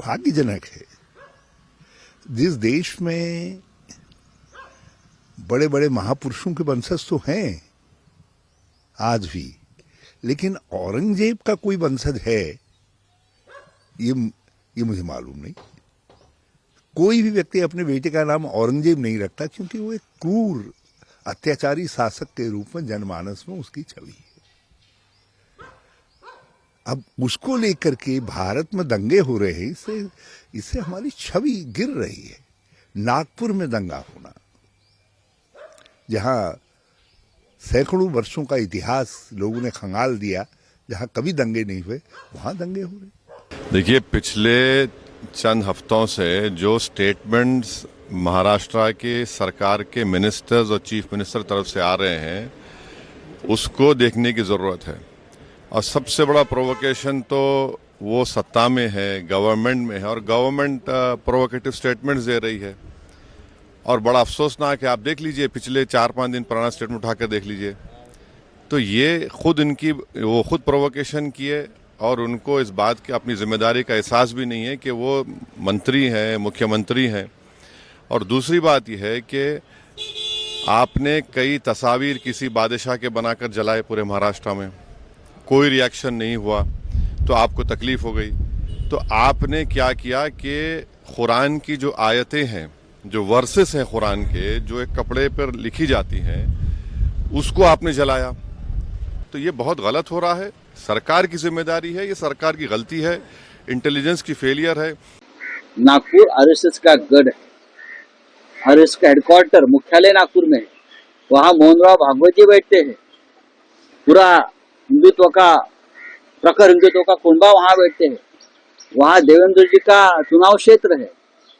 दुर्भाग्यजनक है। जिस देश में बड़े बड़े महापुरुषों के वंशज तो हैं आज भी, लेकिन औरंगजेब का कोई वंशज है ये मुझे मालूम नहीं। कोई भी व्यक्ति अपने बेटे का नाम औरंगजेब नहीं रखता, क्योंकि वो एक क्रूर अत्याचारी शासक के रूप में जनमानस में उसकी छवि है। अब उसको लेकर के भारत में दंगे हो रहे हैं, इससे हमारी छवि गिर रही है। नागपुर में दंगा होना, जहां सैकड़ों वर्षों का इतिहास लोगों ने खंगाल दिया, जहां कभी दंगे नहीं हुए, वहां दंगे हो रहे। देखिए, पिछले चंद हफ्तों से जो स्टेटमेंट्स महाराष्ट्र के सरकार के मिनिस्टर्स और चीफ मिनिस्टर तरफ से आ रहे हैं, उसको देखने की जरूरत है। और सबसे बड़ा प्रोवोकेशन तो वो सत्ता में है, गवर्नमेंट में है, और गवर्नमेंट प्रोवोकेटिव स्टेटमेंट्स दे रही है। और बड़ा अफसोसनाक है, आप देख लीजिए, पिछले 4-5 दिन पुराना स्टेटमेंट उठाकर देख लीजिए, तो ये वो खुद प्रोवोकेशन किए, और उनको इस बात की अपनी जिम्मेदारी का एहसास भी नहीं है कि वो मंत्री हैं, मुख्यमंत्री हैं। और दूसरी बात यह है कि आपने कई तस्वीर किसी बादशाह के बनाकर जलाए पूरे महाराष्ट्र में, कोई रिएक्शन नहीं हुआ, तो आपको तकलीफ हो गई। तो आपने क्या किया कि कुरान की जो आयतें हैं, जो वर्सेस हैं कुरान के, जो एक कपड़े पर लिखी जाती हैं, उसको आपने जलाया। तो ये बहुत गलत हो रहा है। सरकार की जिम्मेदारी है, ये सरकार की गलती है, इंटेलिजेंस की फेलियर है। नागपुर आरएसएस का गढ़ है, आरएसएस का हेडक्वार्टर मुख्यालय नागपुर में है। वहां मोहनराव भागवत जी बैठते हैं। पूरा हिंदुत्व का प्रखर हिंदुत्व का कुंभा वहां बैठते हैं। वहां देवेंद्र जी का चुनाव क्षेत्र है।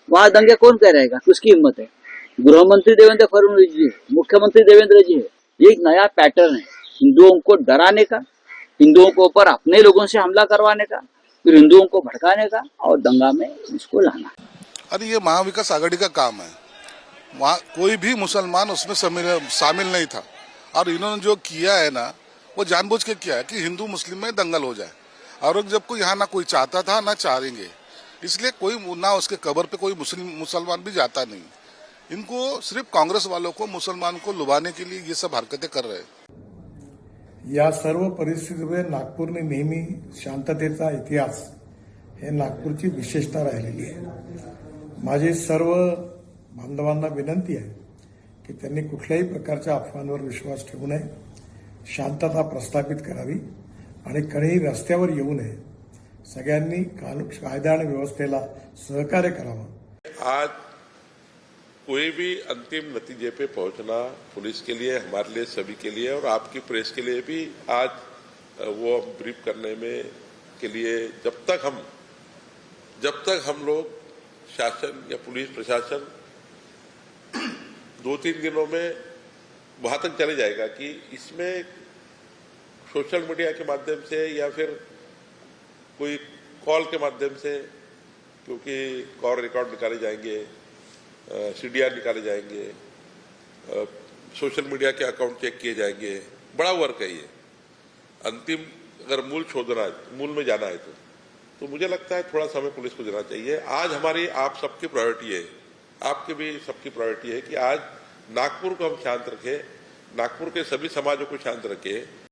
वहां दंगे कौन कह रहेगा? किसकी हिम्मत है? गृह मंत्री देवेंद्र फडणवीस जी, मुख्यमंत्री देवेंद्र जी है। ये एक नया पैटर्न है हिंदुओं को डराने का, हिंदुओं को ऊपर अपने लोगों से हमला करवाने का, फिर हिंदुओं को भड़काने का और दंगा में इसको लाना। अरे ये महाविकास आघाड़ी का काम है। वहाँ कोई भी मुसलमान उसमें शामिल नहीं था, और इन्होंने जो किया है ना, वो जानबूझ के किया है कि हिंदू मुस्लिम में दंगल हो जाए। औरंगजेब को यहाँ ना कोई चाहता था ना चाहेंगे, इसलिए कोई ना उसके कब्र पे कोई मुसलमान भी जाता नहीं। इनको सिर्फ कांग्रेस वालों को, मुसलमान को लुभाने के लिए ये सब हरकतें कर रहे हैं। या सर्व परिस्थितीमध्ये नागपूरने नेहमी शांततेचा इतिहास हे नागपूरची विशेषता राहिलेली आहे। माझी सर्व बांधवांना विनंती आहे की त्यांनी कुठल्याही प्रकारच्या अफवांवर विश्वास ठेवू नये, शांतता प्रस्थापित करावी आणि कधीही रस्त्यावर येऊ नये। सगळ्यांनी कायदा आणि व्यवस्थेला सहकार्य करावं। आज कोई भी अंतिम नतीजे पे पहुंचना पुलिस के लिए, हमारे लिए, सभी के लिए, और आपकी प्रेस के लिए भी आज वो ब्रीफ करने में के लिए जब तक हम लोग शासन या पुलिस प्रशासन 2-3 दिनों में वहां तक चले जाएगा कि इसमें सोशल मीडिया के माध्यम से या फिर कोई कॉल के माध्यम से, क्योंकि कॉल रिकॉर्ड निकाले जाएंगे, सीडीआर निकाले जाएंगे, सोशल मीडिया के अकाउंट चेक किए जाएंगे। बड़ा वर्क है ये। अंतिम अगर मूल में जाना है तो मुझे लगता है थोड़ा समय पुलिस को देना चाहिए। आज हमारी आप सबकी प्रायोरिटी है, आपकी भी सबकी प्रायोरिटी है कि आज नागपुर को हम शांत रखें, नागपुर के सभी समाजों को शांत रखें।